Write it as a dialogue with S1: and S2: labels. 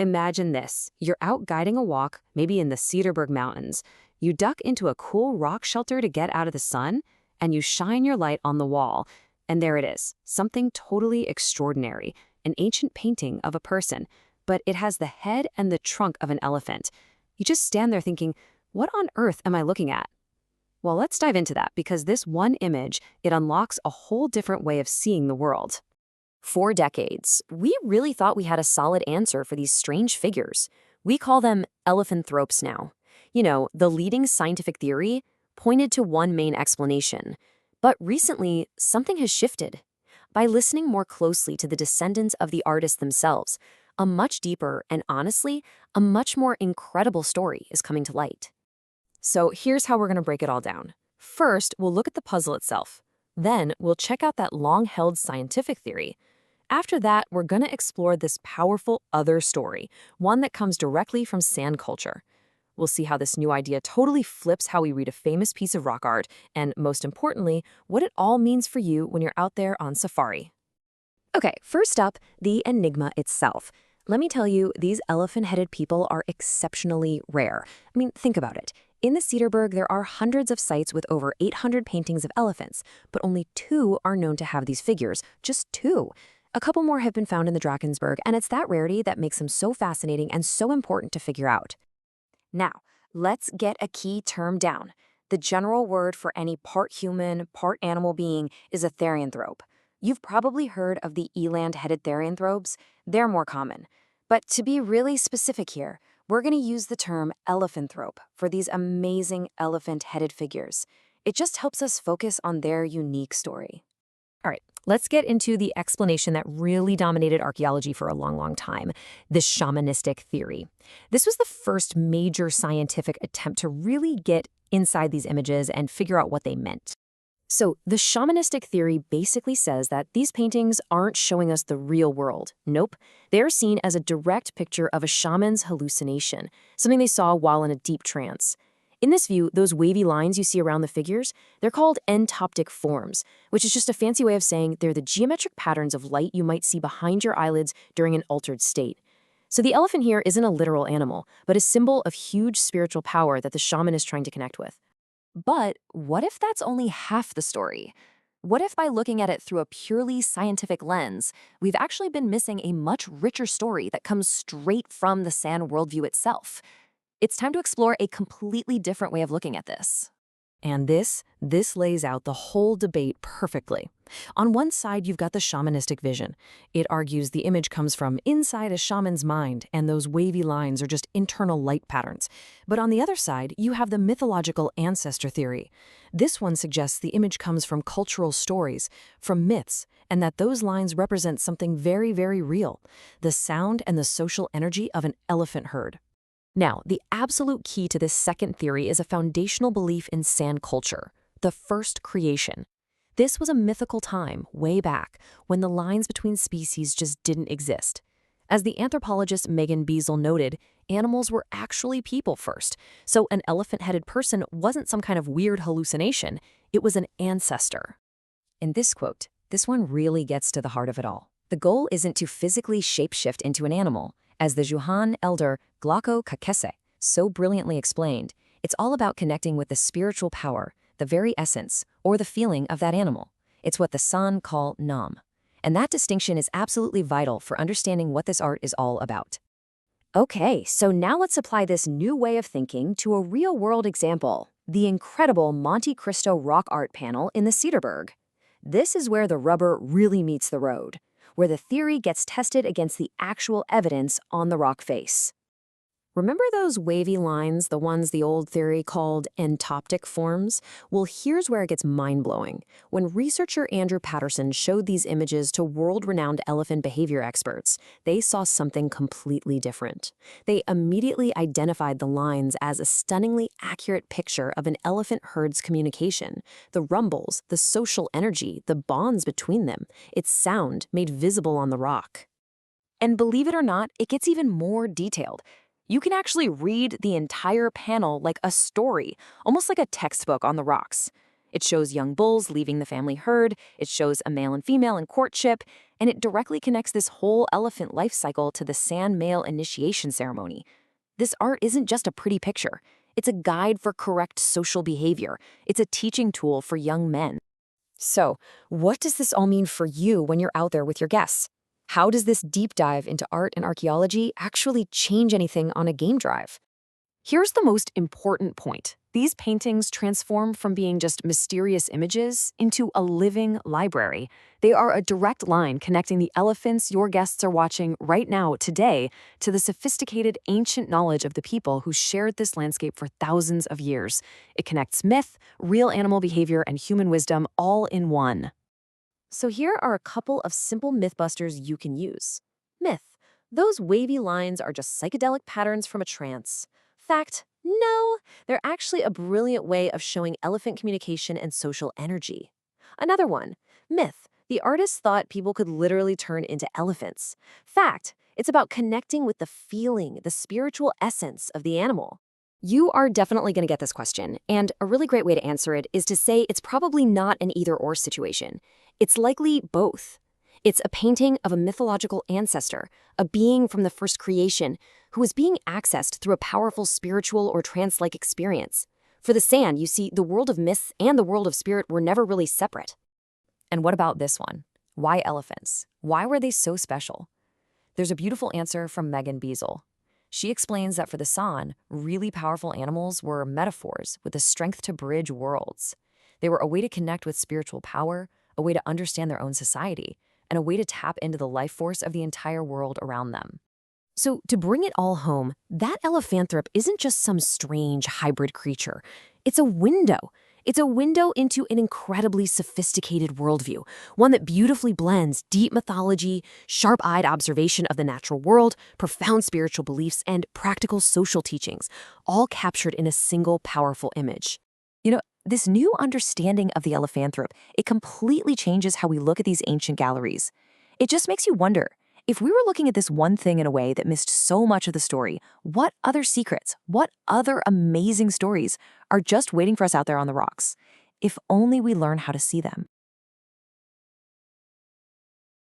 S1: Imagine this. You're out guiding a walk, maybe in the Cederberg Mountains. You duck into a cool rock shelter to get out of the sun, and you shine your light on the wall. And there it is, something totally extraordinary, an ancient painting of a person, but it has the head and the trunk of an elephant. You just stand there thinking, what on earth am I looking at? Well, let's dive into that, because this one image, it unlocks a whole different way of seeing the world.
S2: For decades, we really thought we had a solid answer for these strange figures. We call them Elephanthropes now. You know, the leading scientific theory pointed to one main explanation. But recently, something has shifted. By listening more closely to the descendants of the artists themselves, a much deeper and honestly, a much more incredible story is coming to light.
S1: So here's how we're going to break it all down. First, we'll look at the puzzle itself. Then, we'll check out that long-held scientific theory. After that, we're going to explore this powerful other story, one that comes directly from sand culture. We'll see how this new idea totally flips how we read a famous piece of rock art, and most importantly, what it all means for you when you're out there on safari.
S2: Okay, first up, the enigma itself. Let me tell you, these elephant-headed people are exceptionally rare. I mean, think about it. In the Cederberg, there are hundreds of sites with over 800 paintings of elephants, but only 2 are known to have these figures, just 2. A couple more have been found in the Drakensberg, and it's that rarity that makes them so fascinating and so important to figure out. Now, let's get a key term down. The general word for any part human, part animal being is a therianthrope. You've probably heard of the eland-headed therianthropes. They're more common. But to be really specific here, we're going to use the term elephanthrope for these amazing elephant-headed figures. It just helps us focus on their unique story.
S1: All right, let's get into the explanation that really dominated archaeology for a long, long time, the shamanistic theory. This was the first major scientific attempt to really get inside these images and figure out what they meant. So the shamanistic theory basically says that these paintings aren't showing us the real world. Nope. They're seen as a direct picture of a shaman's hallucination, something they saw while in a deep trance. In this view, those wavy lines you see around the figures, they're called entoptic forms, which is just a fancy way of saying they're the geometric patterns of light you might see behind your eyelids during an altered state. So the elephant here isn't a literal animal, but a symbol of huge spiritual power that the shaman is trying to connect with.
S2: But what if that's only half the story? What if by looking at it through a purely scientific lens, we've actually been missing a much richer story that comes straight from the sand worldview itself? It's time to explore a completely different way of looking at this.
S1: And this lays out the whole debate perfectly. On one side, you've got the shamanistic vision. It argues the image comes from inside a shaman's mind, and those wavy lines are just internal light patterns. But on the other side, you have the mythological ancestor theory. This one suggests the image comes from cultural stories, from myths, and that those lines represent something very, very real, the sound and the social energy of an elephant herd. Now, the absolute key to this second theory is a foundational belief in sand culture, the first creation. This was a mythical time, way back, when the lines between species just didn't exist. As the anthropologist Megan Beazle noted, animals were actually people first, so an elephant-headed person wasn't some kind of weird hallucination, it was an ancestor.
S2: In this quote, this one really gets to the heart of it all. The goal isn't to physically shapeshift into an animal. As the Juhan elder Glauco Kakese so brilliantly explained, it's all about connecting with the spiritual power, the very essence, or the feeling of that animal. It's what the San call Nam. And that distinction is absolutely vital for understanding what this art is all about. Okay, so now let's apply this new way of thinking to a real-world example, the incredible Monte Cristo rock art panel in the Cederberg. This is where the rubber really meets the road, where the theory gets tested against the actual evidence on the rock face. Remember those wavy lines, the ones the old theory called entoptic forms? Well, here's where it gets mind-blowing. When researcher Andrew Patterson showed these images to world-renowned elephant behavior experts, they saw something completely different. They immediately identified the lines as a stunningly accurate picture of an elephant herd's communication. The rumbles, the social energy, the bonds between them, its sound made visible on the rock. And believe it or not, it gets even more detailed. You can actually read the entire panel like a story, almost like a textbook on the rocks. It shows young bulls leaving the family herd, it shows a male and female in courtship, and it directly connects this whole elephant life cycle to the sand male initiation ceremony. This art isn't just a pretty picture. It's a guide for correct social behavior. It's a teaching tool for young men. So, what does this all mean for you when you're out there with your guests? How does this deep dive into art and archaeology actually change anything on a game drive? Here's the most important point. These paintings transform from being just mysterious images into a living library. They are a direct line connecting the elephants your guests are watching right now, today, to the sophisticated ancient knowledge of the people who shared this landscape for thousands of years. It connects myth, real animal behavior, and human wisdom all in one. So here are a couple of simple mythbusters you can use. Myth: those wavy lines are just psychedelic patterns from a trance. Fact: no, they're actually a brilliant way of showing elephant communication and social energy. Another one: myth: the artists thought people could literally turn into elephants. Fact: it's about connecting with the feeling, the spiritual essence of the animal. You are definitely going to get this question, and a really great way to answer it is to say it's probably not an either-or situation. It's likely both. It's a painting of a mythological ancestor, a being from the first creation, who is being accessed through a powerful spiritual or trance-like experience. For the sand, you see, the world of myth and the world of spirit were never really separate. And what about this one? Why elephants? Why were they so special? There's a beautiful answer from Megan Beazle. She explains that for the San, really powerful animals were metaphors with the strength to bridge worlds. They were a way to connect with spiritual power, a way to understand their own society, and a way to tap into the life force of the entire world around them. So, to bring it all home, that Elephanthrope isn't just some strange hybrid creature. It's a window. It's a window into an incredibly sophisticated worldview, one that beautifully blends deep mythology, sharp-eyed observation of the natural world, profound spiritual beliefs, and practical social teachings, all captured in a single powerful image. This new understanding of the Elephanthrope, it completely changes how we look at these ancient galleries. It just makes you wonder, if we were looking at this one thing in a way that missed so much of the story, what other secrets, what other amazing stories are just waiting for us out there on the rocks? If only we learn how to see them.